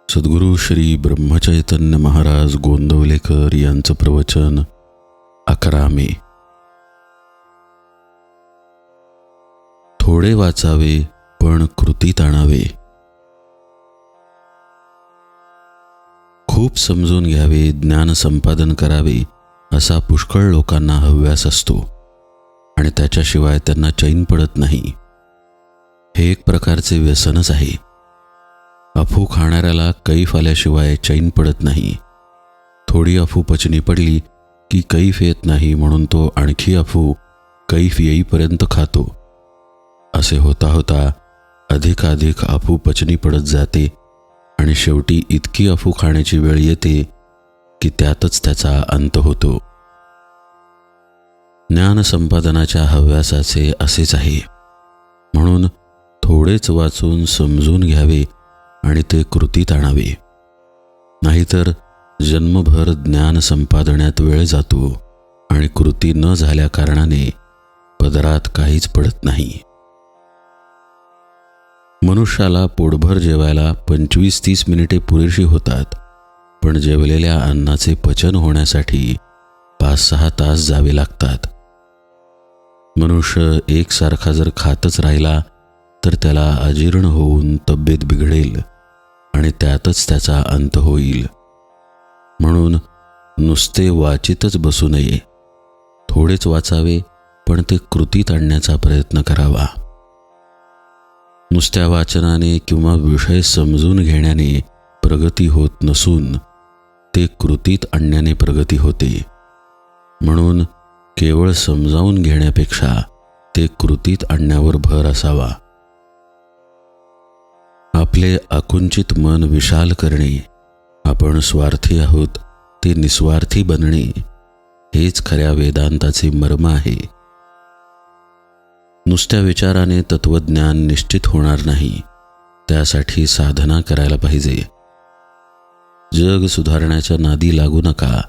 सद्गुरू श्री ब्रह्मचैतन्य महाराज गोंदवलेकर यांचं प्रवचन 11 मे. थोडे वाचावे पण कृतीत आणावे. खूप समजून घ्यावे, ज्ञान संपादन करावे असा पुष्कळ लोकांना हव्यास असतो आणि त्याच्याशिवाय त्यांना चैन पडत नाही. हे एक प्रकारचे व्यसनच आहे. अफू खाणाऱ्याला कैफ आल्याशिवाय चैन पडत नाही. थोडी अफू पचनी पडली की कैफ येत नाही, म्हणून तो आणखी अफू कैफ येईपर्यंत खातो. असे होता होता अधिकाधिक अफू पचनी पडत जाते आणि शेवटी इतकी अफू खाण्याची वेळ येते की त्यातच त्याचा अंत होतो. ज्ञान संपादनाच्या हव्यासाचे असेच आहे. म्हणून थोडेच वाचून समजून घ्यावे आणि ते कृतीत आणावे. नाहीतर जन्मभर ज्ञान संपादण्यात वेळ जातो आणि कृती न झाल्या कारणाने पदरात काहीच पडत नाही. मनुष्याला पोटभर जेवायला 25-30 मिनिटे पुरेशी होतात, पण जेवलेल्या अन्नाचे पचन होण्यासाठी 5-6 तास जावे लागतात. मनुष्य एकसारखा जर खातच राहिला तर त्याला अजीर्ण होऊन तब्येत बिघडेल आणि त्यातच त्याचा अंत होईल. म्हणून नुसते वाचितच बसू नये. थोडेच वाचावे पण ते कृतीत आणण्याचा प्रयत्न करावा. नुसत्या वाचनाने किंवा विषय समजून घेण्याने प्रगती होत नसून ते कृतीत आणण्याने प्रगती होते. म्हणून केवळ समजावून घेण्यापेक्षा ते कृतीत आणण्यावर भर असावा. आपले आकुंचित मन विशाल करणे, आपण स्वार्थी आहोत ते निस्वार्थी बनणे, हेच खऱ्या वेदांताचे मर्म आहे. नुसत्या विचाराने तत्वज्ञान निश्चित होणार नाही. त्यासाठी साधना करायला पाहिजे. जग सुधारण्याच्या नादी लागू नका.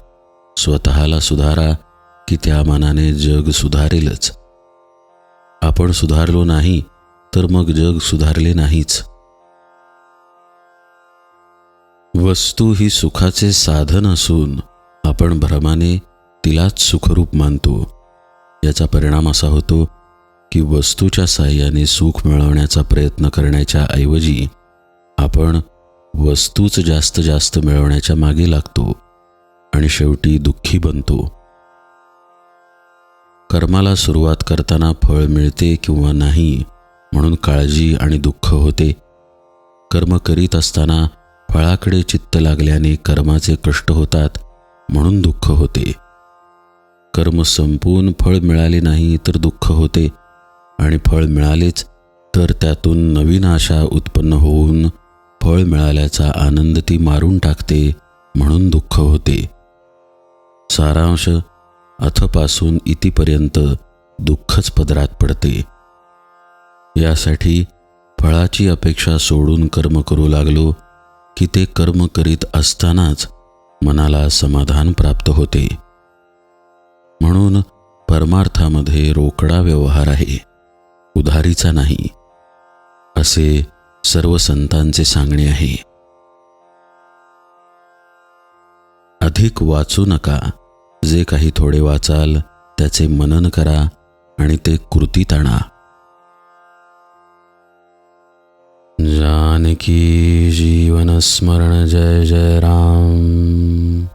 स्वतःला सुधारा की त्या मानाने जग सुधारेलच. आपण सुधारलो नाही तर मग जग सुधारले नाहीच. वस्तू ही सुखाचे साधन असून आपण भ्रमाने तिलाच सुखरूप मानतो. याचा परिणाम असा होतो की वस्तूच्या साहाय्याने सुख मिळवण्याचा प्रयत्न करण्याच्या ऐवजी आपण वस्तूच जास्त जास्त मिळवण्याच्या मागे लागतो आणि शेवटी दुःखी बनतो. कर्माला सुरुवात करताना फळ मिळते किंवा नाही म्हणून काळजी आणि दुःख होते. कर्म करीत असताना फळाकडे चित्त लागल्याने कर्माचे कष्ट होतात म्हणून दुःख होते. कर्म संपून फळ मिळाले नाही तर दुःख होते आणि फळ मिळालेच तर त्यातून नवीन आशा उत्पन्न होऊन फळ मिळाल्याचा आनंद ती मारून टाकते म्हणून दुःख होते. सारांश अथपासून इतिपर्यंत दुःखच पदरात पडते. यासाठी फळाची अपेक्षा सोडून कर्म करू लागलो की ते कर्म करीत असतानाच मनाला समाधान प्राप्त होते. म्हणून परमार्थामध्ये रोकडा व्यवहार आहे, उधारीचा नाही, असे सर्व संतांचे सांगणे आहे. अधिक वाचू नका. जे काही थोडे वाचाल त्याचे मनन करा आणि ते कृतीत आणा. जानकी जीवन स्मरण जय जय राम.